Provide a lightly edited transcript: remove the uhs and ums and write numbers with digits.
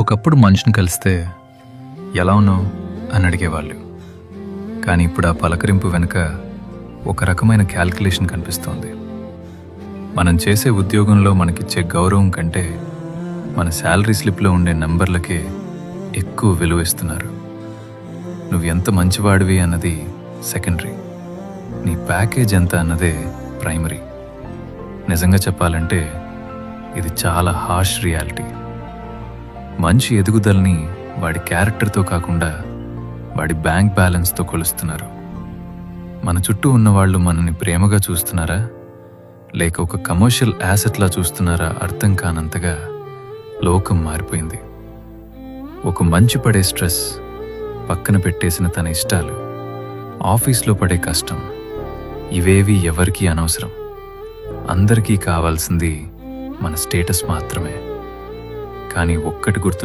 ఒకప్పుడు మనిషిని కలిస్తే ఎలా ఉన్నావు అని అడిగేవాళ్ళు. కానీ ఇప్పుడు ఆ పలకరింపు వెనుక ఒక రకమైన క్యాల్కులేషన్ కనిపిస్తోంది. మనం చేసే ఉద్యోగంలో మనకిచ్చే గౌరవం కంటే మన శాలరీ స్లిప్లో ఉండే నంబర్లకే ఎక్కువ విలువ ఇస్తున్నారు. నువ్వు ఎంత మంచివాడివి అన్నది సెకండరీ, నీ ప్యాకేజ్ ఎంత అన్నదే ప్రైమరీ. నిజంగా చెప్పాలంటే ఇది చాలా హార్ష్ రియాలిటీ. మనిషి ఎదుగుదలని వాడి క్యారెక్టర్తో కాకుండా వాడి బ్యాంక్ బ్యాలెన్స్తో కొలుస్తున్నారు. మన చుట్టూ ఉన్నవాళ్ళు మనని ప్రేమగా చూస్తున్నారా లేక ఒక కమర్షియల్ యాసెట్లా చూస్తున్నారా అర్థం కానంతగా లోకం మారిపోయింది. ఒక మంచి పడే స్ట్రెస్, పక్కన పెట్టేసిన తన ఇష్టాలు, ఆఫీస్లో పడే కష్టం, ఇవేవి ఎవరికీ అనవసరం. అందరికీ కావాల్సింది మన స్టేటస్ మాత్రమే. కానీ ఒక్కటి గుర్తు